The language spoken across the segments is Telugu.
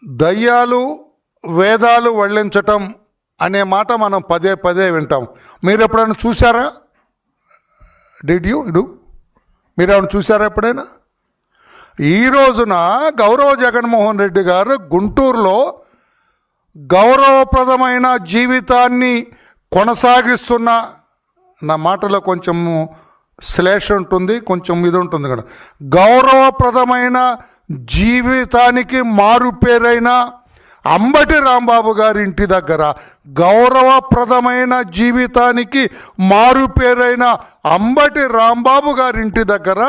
దయ్యాలు వేదాలు వల్లించటం అనే మాట మనం పదే పదే వింటాం. మీరు ఎప్పుడైనా చూసారా? మీరు ఏమైనా చూసారా ఎప్పుడైనా? ఈ రోజున గౌరవ జగన్మోహన్ రెడ్డి గారు గుంటూరులో గౌరవప్రదమైన జీవితాన్ని కొనసాగిస్తున్న, నా మాటలో కొంచెం శ్లేష ఉంటుంది, కొంచెం ఇది ఉంటుంది కదా, గౌరవప్రదమైన జీవితానికి మారుపేరైన అంబటి రాంబాబు గారి ఇంటి దగ్గర, గౌరవప్రదమైన జీవితానికి మారుపేరైన అంబటి రాంబాబు గారి ఇంటి దగ్గర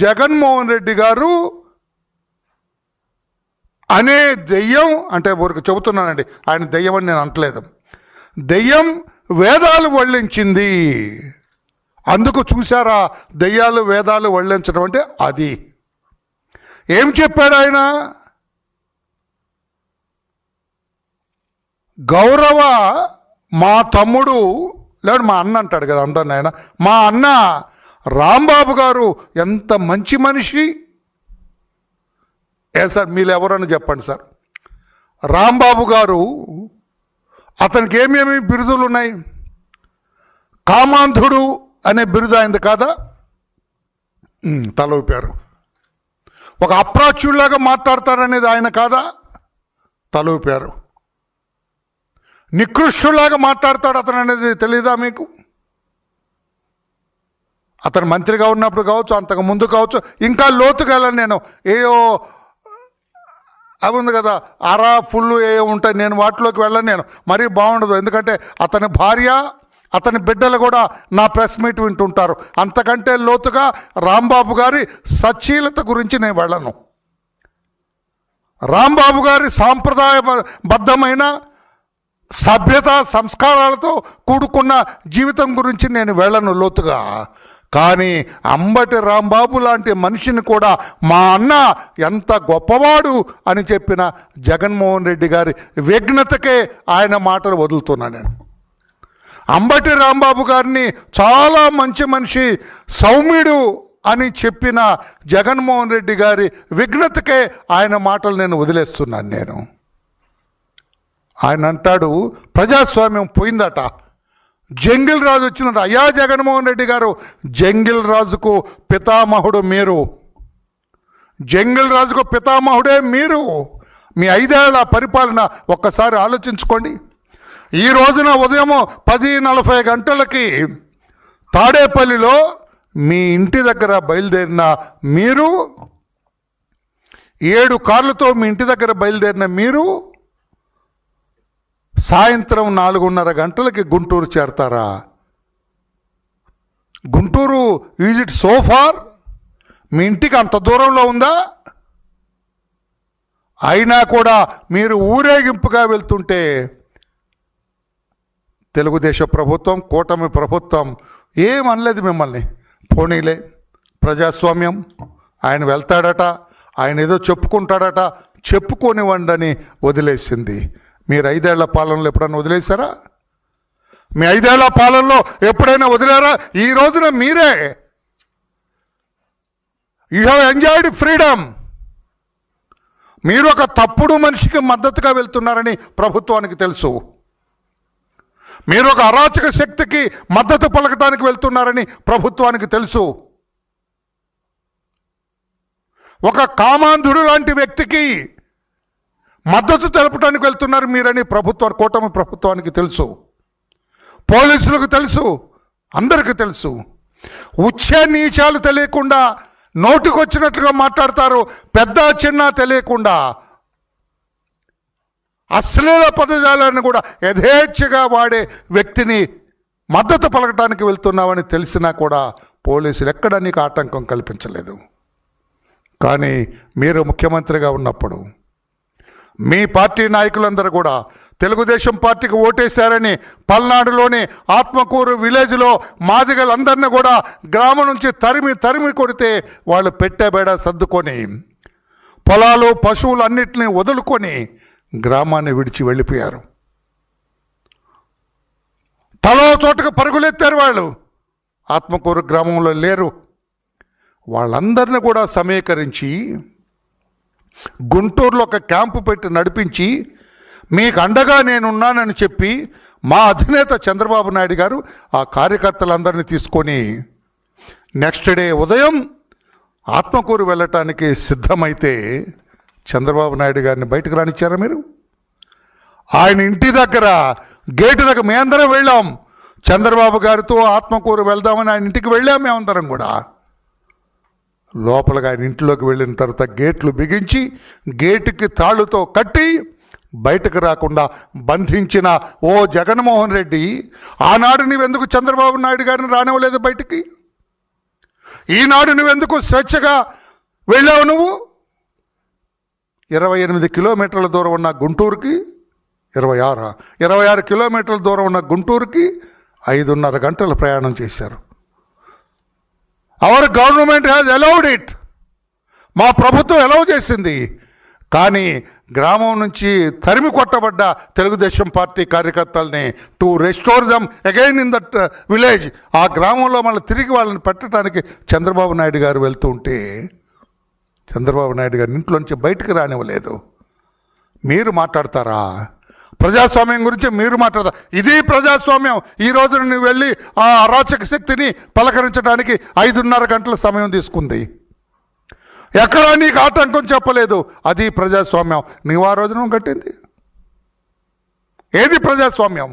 జగన్మోహన్ రెడ్డి గారు అనే దెయ్యం, అంటే ఊరికి చెబుతున్నానండి, ఆయన దెయ్యం అని నేను అంటలేదు, దెయ్యం వేదాలు వల్లించింది. అందుకు చూసారా దెయ్యాలు వేదాలు వల్లించడం అంటే అది. ఏం చెప్పాడు ఆయన? గౌరవ మా తమ్ముడు, లేదా మా అన్న అంటాడు కదా అందరిని ఆయన, మా అన్న రాంబాబు గారు ఎంత మంచి మనిషి. సార్ మీరు ఎవరని చెప్పండి సార్. రాంబాబు గారు, అతనికి ఏమేమి బిరుదులు ఉన్నాయి? కామాంధుడు అనే బిరుదు అయింది కాదా? తల ఊపారు. ఒక అప్రాచ్యుల్లాగా మాట్లాడతారనేది ఆయన కాదా? తల ఊపారు. నికృష్టులాగా మాట్లాడతాడు అతను అనేది తెలీదా మీకు? అతను మంత్రిగా ఉన్నప్పుడు కావచ్చు, అంతకు ముందు కావచ్చు, ఇంకా లోతుగా వెళ్ళను నేను. ఏయో అవి ఉంది కదా, అరా ఫుల్లు ఏయో ఉంటాయి, నేను వాటిలోకి వెళ్ళను నేను. మరీ బాగుండదు, ఎందుకంటే అతని భార్య అతని బిడ్డలు కూడా నా ప్రెస్ మీట్ వింటుంటారు. అంతకంటే లోతుగా రాంబాబు గారి సచ్చీలత గురించి నేను వెళ్ళను. రాంబాబు గారి సాంప్రదాయబద్ధమైన సభ్యత సంస్కారాలతో కూడుకున్న జీవితం గురించి నేను వెళ్ళను లోతుగా. కానీ అంబటి రాంబాబు లాంటి మనిషిని కూడా మా అన్న ఎంత గొప్పవాడు అని చెప్పిన జగన్మోహన్ రెడ్డి గారి విఘ్నతకే ఆయన మాటలు వదులుతున్నా నేను. అంబటి రాంబాబు గారిని చాలా మంచి మనిషి, సౌమ్యుడు అని చెప్పిన జగన్మోహన్ రెడ్డి గారి విఘ్నతకే ఆయన మాటలు నేను వదిలేస్తున్నాను నేను. ఆయన అంటాడు ప్రజాస్వామ్యం పోయిందట, జంగిల్ రాజు వచ్చిందట. అయ్యా జగన్మోహన్ రెడ్డి గారు, జంగిల్ రాజుకు పితామహుడు మీరు, జంగిల్ రాజుకు పితామహుడే మీరు. మీ 5 ఏళ్ల పరిపాలన ఒక్కసారి ఆలోచించుకోండి. ఈ రోజున ఉదయం 10:40 గంటలకి తాడేపల్లిలో మీ ఇంటి దగ్గర బయలుదేరిన మీరు, 7 కార్లతో మీ ఇంటి దగ్గర బయలుదేరిన మీరు, సాయంత్రం 4:30 గంటలకి గుంటూరు చేరతారా? Guntur is it so far? మీ ఇంటికి అంత దూరంలో ఉందా? అయినా కూడా మీరు ఊరేగింపుగా వెళ్తుంటే తెలుగుదేశం ప్రభుత్వం, కూటమి ప్రభుత్వం ఏమనలేదు మిమ్మల్ని. పోనీలే, ప్రజాస్వామ్యం, ఆయన వెళ్తాడట, ఆయన ఏదో చెప్పుకుంటాడట, చెప్పుకోనివ్వండి అని వదిలేసింది. మీరు 5 ఏళ్ల పాలనలో ఎప్పుడైనా వదిలేశారా? మీ 5 ఏళ్ల పాలనలో ఎప్పుడైనా వదిలేరా? ఈ రోజున మీరే యూ హ్యావ్ ఎంజాయ్డ్ ఫ్రీడమ్. మీరు ఒక తప్పుడు మనిషికి మద్దతుగా వెళ్తున్నారని ప్రభుత్వానికి తెలుసు. మీరు ఒక అరాచక శక్తికి మద్దతు పలకటానికి వెళ్తున్నారని ప్రభుత్వానికి తెలుసు. ఒక కామాంధుడు లాంటి వ్యక్తికి మద్దతు తెలపడానికి వెళ్తున్నారు మీరని కూటమి ప్రభుత్వానికి తెలుసు, పోలీసులకు తెలుసు, అందరికీ తెలుసు. ఉచ్చ నీచాలు తెలియకుండా నోటికొచ్చినట్లుగా మాట్లాడతారు, పెద్ద చిన్న తెలియకుండా. అశ్లీల పదజాలాన్ని కూడా యథేచ్ఛగా వాడే వ్యక్తిని మద్దతు పలకటానికి వెళ్తున్నామని తెలిసినా కూడా పోలీసులు ఎక్కడ నీకు ఆటంకం కల్పించలేదు. కానీ మీరు ముఖ్యమంత్రిగా ఉన్నప్పుడు మీ పార్టీ నాయకులందరూ కూడా తెలుగుదేశం పార్టీకి ఓటేశారని పల్నాడులోని ఆత్మకూరు విలేజ్లో మాదిగలందరినీ కూడా గ్రామం నుంచి తరిమి కొడితే వాళ్ళు పెట్టేబేడ సర్దుకొని పొలాలు పశువులు అన్నిటినీ వదులుకొని గ్రామాన్ని విడిచి వెళ్ళిపోయారు. తలో చోటకు పరుగులెత్తారు వాళ్ళు. ఆత్మకూరు గ్రామంలో లేరు. వాళ్ళందరినీ కూడా సమీకరించి గుంటూరులో ఒక క్యాంపు పెట్టి నడిపించి మీకు అండగా నేనున్నానని చెప్పి మా అధినేత చంద్రబాబు నాయుడు గారు ఆ కార్యకర్తలందరినీ తీసుకొని నెక్స్ట్ డే ఉదయం ఆత్మకూరు వెళ్ళటానికి సిద్ధమైతే చంద్రబాబు నాయుడు గారిని బయటకు రానిచ్చారా మీరు? ఆయన ఇంటి దగ్గర గేటు దగ్గర మేమందరం వెళ్ళాం. చంద్రబాబు గారితో ఆత్మకూరు వెళ్దామని ఆయన ఇంటికి వెళ్ళాం మేమందరం కూడా. లోపలికి ఆయన ఇంట్లోకి వెళ్ళిన తర్వాత గేట్లు బిగించి గేటుకి తాళ్ళుతో కట్టి బయటకు రాకుండా బంధించిన ఓ జగన్మోహన్ రెడ్డి, ఆనాడు నువ్వెందుకు చంద్రబాబు నాయుడు గారిని రానివ్వలేదు బయటికి? ఈనాడు నువ్వెందుకు స్వేచ్ఛగా వెళ్ళావు? నువ్వు 28 కిలోమీటర్ల దూరం ఉన్న గుంటూరుకి 26 కిలోమీటర్ల దూరం ఉన్న గుంటూరుకి 5.5 గంటల ప్రయాణం చేశారు. Our government has allowed it. మా ప్రభుత్వం అలౌ చేసింది. కానీ గ్రామం నుంచి తరిమి కొట్టబడ్డ తెలుగుదేశం పార్టీ కార్యకర్తల్ని to restore dum again in that village, ఆ గ్రామంలో మళ్ళీ తిరిగి వాళ్ళని పెట్టడానికి చంద్రబాబు నాయుడు గారు వెళ్తూ ఉంటే చంద్రబాబు నాయుడు గారిని ఇంట్లోంచి బయటకు రానివ్వలేదు. మీరు మాట్లాడతారా? ప్రజాస్వామ్యం గురించి మీరు మాట్లాడతారు. ఇది ప్రజాస్వామ్యం. ఈ రోజు నువ్వు వెళ్ళి ఆ అరాచక శక్తిని పలకరించడానికి 5.5 గంటల సమయం తీసుకుంది. ఎక్కడా నీకు ఆటంకం చెప్పలేదు. అది ప్రజాస్వామ్యం. నీవు ఆ రోజున కట్టింది ఏది ప్రజాస్వామ్యం?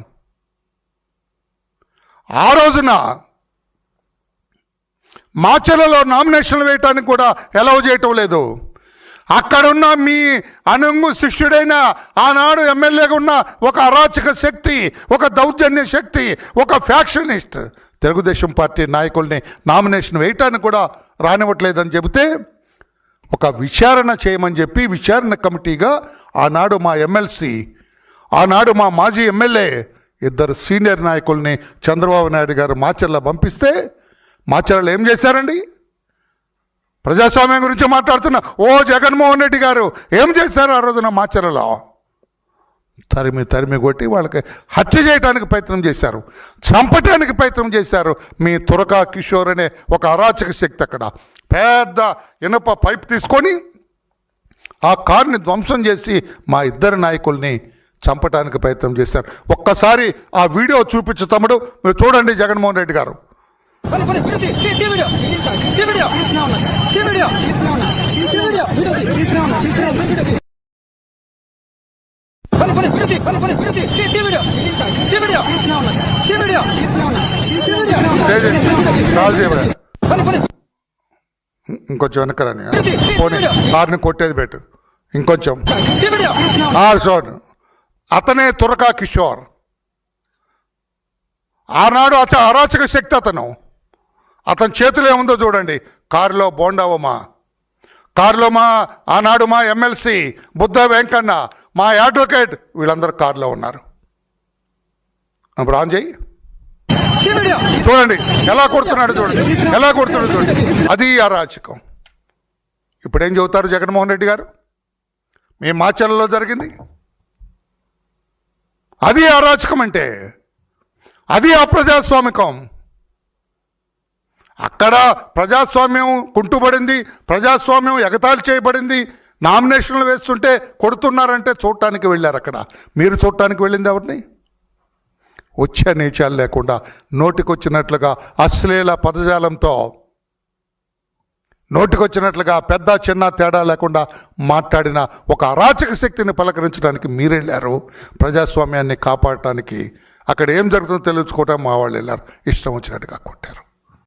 ఆ రోజున మాచర్లలో నామినేషన్లు వేయటానికి కూడా అలౌ చేయటం లేదు. అక్కడున్న మీ అనుంగు శిష్యుడైన ఆనాడు ఎమ్మెల్యేగా ఉన్న ఒక అరాచక శక్తి, ఒక దౌర్జన్య శక్తి, ఒక ఫ్యాక్షనిస్ట్ తెలుగుదేశం పార్టీ నాయకుల్ని నామినేషన్ వేయటానికి కూడా రానివ్వట్లేదని చెబితే ఒక విచారణ చేయమని చెప్పి విచారణ కమిటీగా ఆనాడు మా ఎమ్మెల్సీ, ఆనాడు మా మాజీ ఎమ్మెల్యే 2 సీనియర్ నాయకుల్ని చంద్రబాబు నాయుడు గారు మాచర్ల పంపిస్తే మాచర్లలో ఏం చేశారండి? ప్రజాస్వామ్యం గురించి మాట్లాడుతున్న ఓ జగన్మోహన్ రెడ్డి గారు ఏం చేశారు ఆ రోజున మాచర్లలో? తరిమి కొట్టి వాళ్ళకి హత్య చేయడానికి ప్రయత్నం చేశారు, చంపటానికి ప్రయత్నం చేశారు. మీ తురకా కిషోర్ అనే ఒక అరాచక శక్తి అక్కడ పెద్ద ఇనుప పైప్ తీసుకొని ఆ కారుని ధ్వంసం చేసి మా 2 నాయకుల్ని చంపటానికి ప్రయత్నం చేశారు. ఒక్కసారి ఆ వీడియో చూపించు తమ్ముడు, మీరు చూడండి. జగన్మోహన్ రెడ్డి గారు ఇంకొంచెం వెనకరాని పోనీ కారుని కొట్టేది పెట్టు, ఇంకొంచెం చూడు. అతనే తురకా కిషోర్. ఆనాడు అరాచక శక్తి అతను. అతని చేతిలో ఏముందో చూడండి. కారులో బోండావమ్మ, కారులో ఆనాడు మా ఎమ్మెల్సీ బుద్ధ వెంకన్న, మా అడ్వకేట్, వీళ్ళందరూ కారులో ఉన్నారు. అప్పుడు ఆన్ చేయి చూడండి ఎలా కొడుతున్నాడు, చూడండి. అది అరాచకం. ఇప్పుడేం చెబుతారు జగన్మోహన్ రెడ్డి గారు? మీ మాచర్లలో జరిగింది అది అరాచకం అంటే, అది అప్రజాస్వామికం. అక్కడ ప్రజాస్వామ్యం కుంటుబడింది, ప్రజాస్వామ్యం ఎగతాళి చేయబడింది. నామినేషన్లు వేస్తుంటే కొడుతున్నారంటే చూడటానికి వెళ్ళారు. అక్కడ మీరు చూడటానికి వెళ్ళింది ఎవరిని? వచ్చే నీచాలు లేకుండా నోటికొచ్చినట్లుగా అశ్లీల పదజాలంతో, నోటికొచ్చినట్లుగా పెద్ద చిన్న తేడా లేకుండా మాట్లాడిన ఒక అరాచక శక్తిని పలకరించడానికి మీరు వెళ్ళారు. ప్రజాస్వామ్యాన్ని కాపాడటానికి అక్కడ ఏం జరుగుతుందో తెలుసుకోవటం మా వాళ్ళు వెళ్ళారు. ఇష్టం వచ్చినట్టుగా కొట్టారు.